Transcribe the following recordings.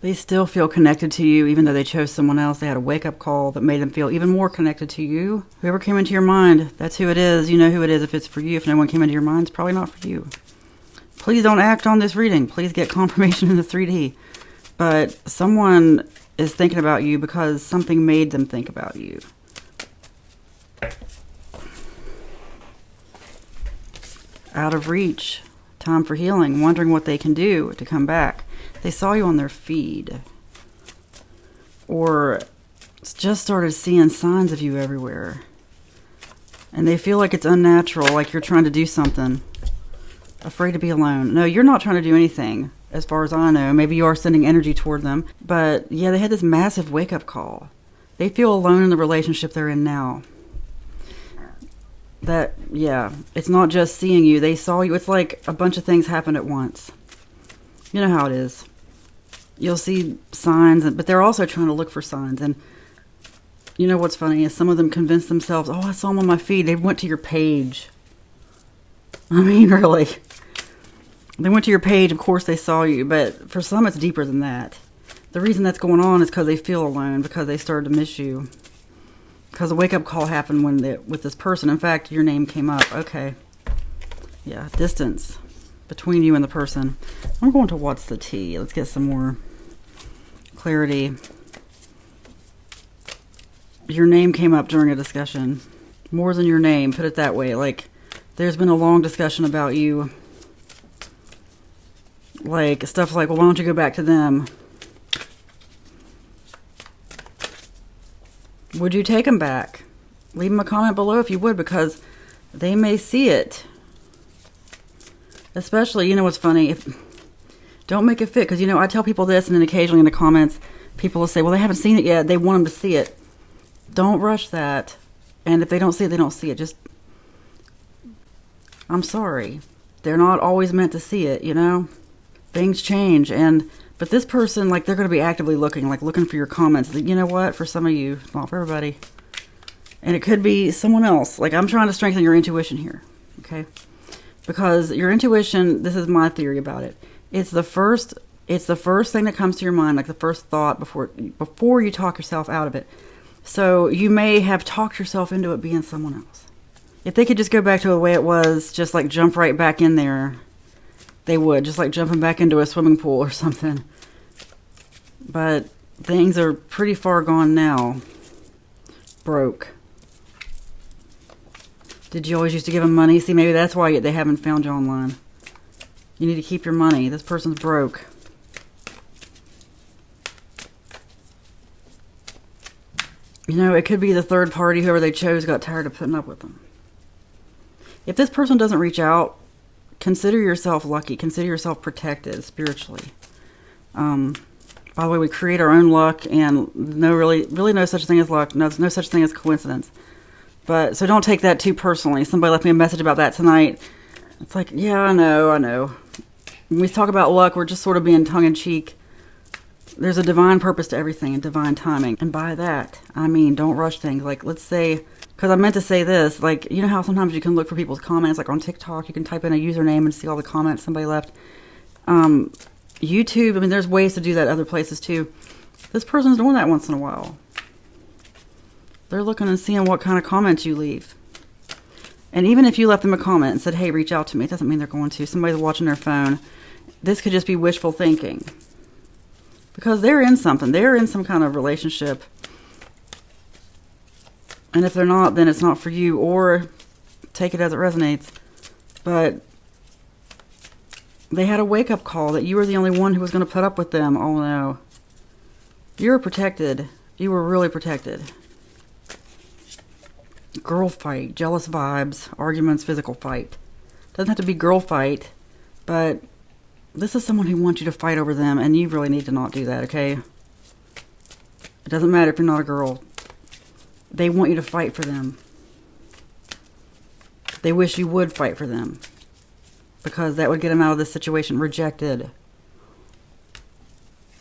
They still feel connected to you, even though they chose someone else. They had a wake-up call that made them feel even more connected to you. Whoever came into your mind, that's who it is. You know who it is if it's for you. If no one came into your mind, it's probably not for you. Please don't act on this reading. Please get confirmation in the 3D. But someone is thinking about you because something made them think about you. Out of reach. Time for healing. Wondering what they can do to come back. They saw you on their feed. Or just started seeing signs of you everywhere. And they feel like it's unnatural, like you're trying to do something. Afraid to be alone. No, you're not trying to do anything, as far as I know. Maybe you are sending energy toward them. But yeah, they had this massive wake-up call. They feel alone in the relationship they're in now. That, yeah, it's not just seeing you. They saw you. It's like a bunch of things happened at once. You know how it is. You'll see signs, but they're also trying to look for signs. And you know what's funny is some of them convinced themselves, oh, I saw them on my feed. They went to your page. I mean, really. They went to your page. Of course they saw you. But for some, it's deeper than that. The reason that's going on is because they feel alone, because they started to miss you. Because a wake-up call happened with this person. In fact, your name came up. Okay. Yeah, distance between you and the person. I'm going to what's the tea. Let's get some more clarity. Your name came up during a discussion. More than your name, put it that way. Like, there's been a long discussion about you. Like, stuff like, well, why don't you go back to them? Would you take them back? Leave them a comment below if you would, because they may see it. Especially, you know what's funny? Don't make it fit, because, you know, I tell people this, and then occasionally in the comments, people will say, well, they haven't seen it yet. They want them to see it. Don't rush that. And if they don't see it, they don't see it. Just, I'm sorry. They're not always meant to see it, you know? Things change, but this person, like, they're going to be actively looking for your comments. You know what? For some of you, not for everybody. And it could be someone else. Like, I'm trying to strengthen your intuition here, okay? Because your intuition, this is my theory about it. It's the first thing that comes to your mind, like the first thought before you talk yourself out of it. So you may have talked yourself into it being someone else. If they could just go back to the way it was, just like jump right back in there, they would, just like jumping back into a swimming pool or something. But things are pretty far gone now. Broke. Did you always used to give them money? See, maybe that's why they haven't found you online. You need to keep your money. This person's broke. You know, it could be the third party, whoever they chose, got tired of putting up with them. If this person doesn't reach out, consider yourself lucky. Consider yourself protected spiritually. By the way, we create our own luck, and really no such thing as luck. No such thing as coincidence. But so don't take that too personally. Somebody left me a message about that tonight. It's like, yeah, I know. When we talk about luck, we're just sort of being tongue-in-cheek. There's a divine purpose to everything and divine timing. And by that, I mean, don't rush things. Like, let's say, because I meant to say this, like, you know how sometimes you can look for people's comments, like on TikTok, you can type in a username and see all the comments somebody left. YouTube, I mean, there's ways to do that other places too. This person's doing that once in a while. They're looking and seeing what kind of comments you leave. And even if you left them a comment and said, hey, reach out to me, it doesn't mean they're going to. Somebody's watching their phone. This could just be wishful thinking. Because they're in something. They're in some kind of relationship. And if they're not, then it's not for you. Or take it as it resonates. But they had a wake-up call that you were the only one who was going to put up with them. Oh, no. You were protected. You were really protected. Girl fight, jealous vibes, arguments, physical fight. Doesn't have to be girl fight, but this is someone who wants you to fight over them, and you really need to not do that, okay? It doesn't matter if you're not a girl. They want you to fight for them. They wish you would fight for them, because that would get them out of this situation. Rejected.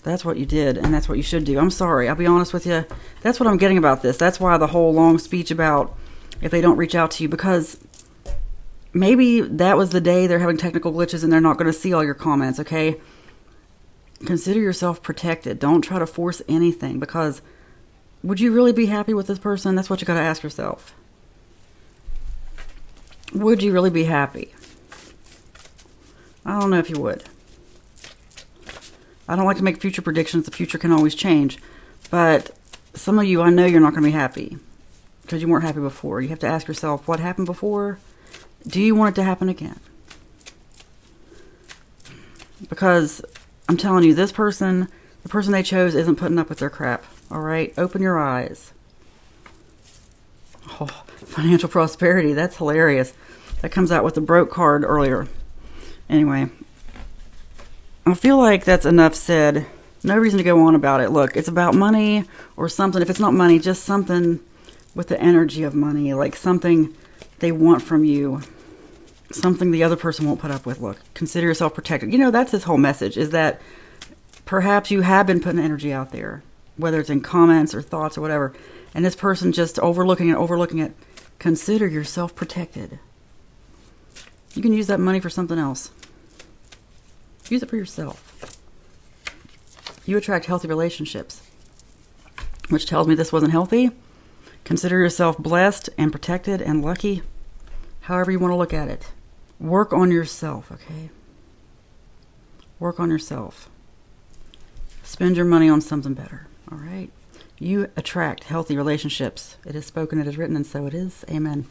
That's what you did, and that's what you should do. I'm sorry, I'll be honest with you. That's what I'm getting about this. That's why the whole long speech about if they don't reach out to you, because maybe that was the day they're having technical glitches and they're not going to see all your comments, okay? Consider yourself protected. Don't try to force anything, because would you really be happy with this person? That's what you got to ask yourself. Would you really be happy? I don't know if you would. I don't like to make future predictions. The future can always change. But some of you, I know you're not going to be happy because you weren't happy before. You have to ask yourself, what happened before? Do you want it to happen again? Because I'm telling you, this person, the person they chose, isn't putting up with their crap. All right? Open your eyes. Oh, financial prosperity. That's hilarious. That comes out with the broke card earlier. Anyway, I feel like that's enough said. No reason to go on about it. Look, it's about money or something. If it's not money, just something with the energy of money, like something they want from you, something the other person won't put up with. Look, consider yourself protected. You know, that's his whole message, is that perhaps you have been putting energy out there, whether it's in comments or thoughts or whatever, and this person just overlooking it. Consider yourself protected. You can use that money for something else. Use it for yourself. You attract healthy relationships, which tells me this wasn't healthy. Consider yourself blessed and protected and lucky, however you want to look at it. Work on yourself, okay? Work on yourself. Spend your money on something better, all right? You attract healthy relationships. It is spoken, it is written, and so it is. Amen.